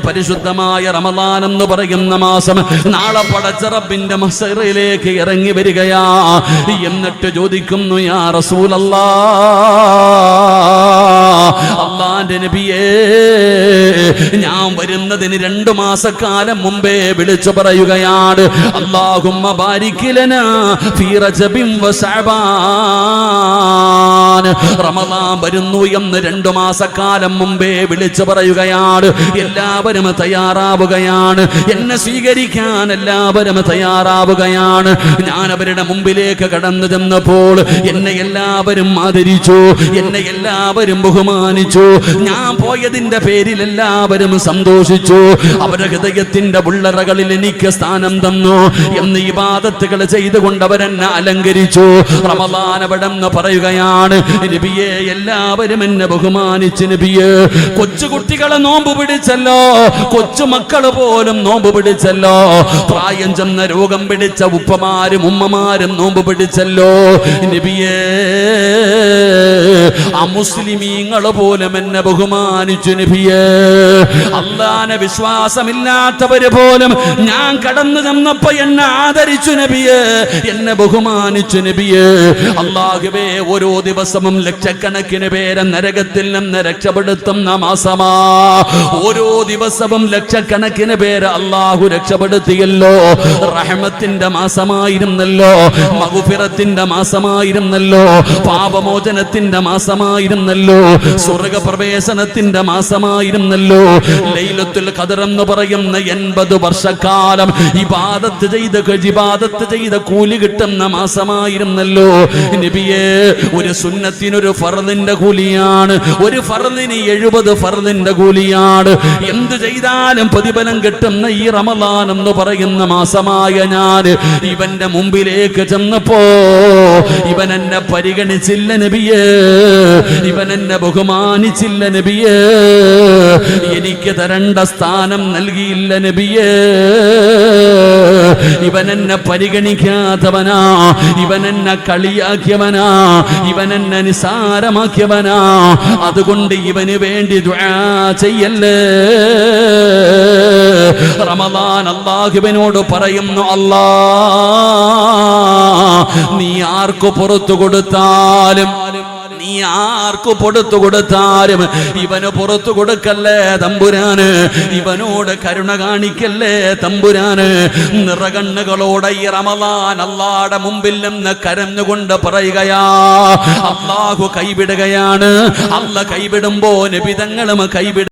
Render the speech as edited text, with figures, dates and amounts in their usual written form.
പരിശുദ്ധമായ റമദാൻ എന്ന് പറയുന്ന മാസം നാളെ പടച്ച റബ്ബിന്റെ മഹ്ശറിലേക്ക് ഇറങ്ങി വരികയാ. എന്നിട്ട് ചോദിക്കുന്നു, യാ റസൂലല്ലാഹ്, അല്ലാഹുവിന്റെ നബിയേ, ഞാൻ വരുന്നതിന് 2 മാസക്കാലം മുമ്പേ വിളിച്ചു പറയുകയാണ്, അല്ലാഹുമ്മ ബാരിക് ലനാ ഫീ റജബിൻ വ ശഅബാൻ. റമദാൻ വരുന്നു എന്ന് 2 മാസക്കാലം മുമ്പേ വിളിച്ചു പറയുകയാണ്. എല്ലാവരും തയ്യാറാവുകയാണ്, എന്നെ സ്വീകരിക്കാൻ എല്ലാവരും തയ്യാറാവുകയാണ്. ഞാൻ അവരുടെ മുമ്പിലേക്ക് കടന്നു ചെന്നപ്പോൾ എന്നെ എല്ലാവരും ആദരിച്ചു, എന്നെ എല്ലാവരും ബഹുമാനിച്ചു. ഞാൻ പോയതിന്റെ പേരിൽ എല്ലാവരും സന്തോഷിച്ചു. അവരുടെ ഹൃദയത്തിന്റെ ഉള്ളറകളിൽ എനിക്ക് സ്ഥാനം തന്നു. എന്ന് ഇബാദത്തുകൾ ചെയ്തുകൊണ്ട് അവരെന്നെ അലങ്കരിച്ചു. റമദാൻ അവിടെന്ന് പറയുകയാണ്, നബിയേ, എല്ലാവരും എന്നെ ബഹുമാനിച്ചു നബിയേ. കൊച്ചുകുട്ടികളെ നോമ്പ് പിടിച്ചല്ലോ, കൊച്ചുമക്കള് പോലും നോമ്പ് പിടിച്ചല്ലോ. പ്രായം ചെന്ന രോഗം പിടിച്ച ഉപ്പമാരും ഉമ്മമാരും നോമ്പ് പിടിച്ചല്ലോ നബിയേ. അമുസ്ലിമീങ്ങൾ പോലും എന്നെ ബഹുമാനിച്ചു നബിയേ. അല്ലാഹുവിനെ വിശ്വാസമില്ലാത്തവര് പോലും ഞാൻ കടന്നു ചെന്നപ്പോ എന്നെ ആദരിച്ചു നബിയേ, എന്നെ ബഹുമാനിച്ചു നബിയേ. അല്ലാഹുവേ, ഓരോ ദിവസവും ലക്ഷക്കണക്കിന് പേരെ നരകത്തിൽ നിന്ന് രക്ഷപ്പെടുത്തുന്ന മാസമാ. ഓരോ ദിവസവും ലക്ഷക്കണക്കിന് പേര് അല്ലാഹു രക്ഷപ്പെടുത്തിയല്ലോ. റഹ്മത്തിന്റെ മാസമായിരുന്നല്ലോ, മഗ്ഫിറത്തിന്റെ മാസമായിരുന്നല്ലോ, പാപമോചനത്തിന്റെ മാസമായിരുന്നല്ലോ, സ്വർഗ്ഗപ്രവേശനത്തിന്റെ മാസമായിരുന്നല്ലോ. ലൈലത്തുൽ ഖദർ എന്ന് പറയുന്ന 80 വർഷക്കാലം ഇബാദത്ത് ചെയ്ത കൂലി കിട്ടുന്ന മാസമായിരുന്നല്ലോ നബിയേ. ഒരു സുന്നത്തിനൊരു ഫർദിന്റെ കൂലിയാണ്, ഒരു ഫർദിന് 70 ഫർദിന്റെ കൂലിയാണ്. എന്ത് ചെയ്താലും പ്രതിഫലം കിട്ടുന്ന ഈ റമദാൻ എന്ന് പറയുന്ന മാസമായ ഞാൻ ഇവന്റെ മുമ്പിലേക്ക് ചെന്നപ്പോ ഇവൻ എന്നെ പരിഗണിച്ചില്ല നബിയേ, ഇവൻ എന്നെ ബഹുമാനിച്ചില്ല നബിയേ, എനിക്ക് തരേണ്ട സ്ഥാനം നൽകിയില്ല നബിയേ. ഇവൻ എന്നെ പരിഗണിക്കാത്തവനാ, ഇവൻ എന്നെ കളിയാക്കിയവനാ, ഇവൻ എന്നെ നിസാരമാക്കിയവനാ. അതുകൊണ്ട് ഇവന് വേണ്ടി ദുആ ചെയ്യല്ലേ. റമദാൻ അല്ലാഹുവിനോട് പറയുന്നു, അല്ലാഹ്, നീ ആർക്ക് പുറത്തു കൊടുത്താലും ഇവന് പുറത്തു കൊടുക്കല്ലേ തമ്പുരാന്, ഇവനോട് കരുണ കാണിക്കല്ലേ തമ്പുരാന്. നിറകണ്ണുകളോടെ ഈ റമദാൻ അല്ലാഹുവിന്റെ മുമ്പിൽ നിന്ന് കരഞ്ഞുകൊണ്ട് പറയുകയാ, അല്ലാഹു കൈവിടുകയാണ്. അല്ലാഹ് കൈവിടുമ്പോ നബി തങ്ങളും കൈവിടും.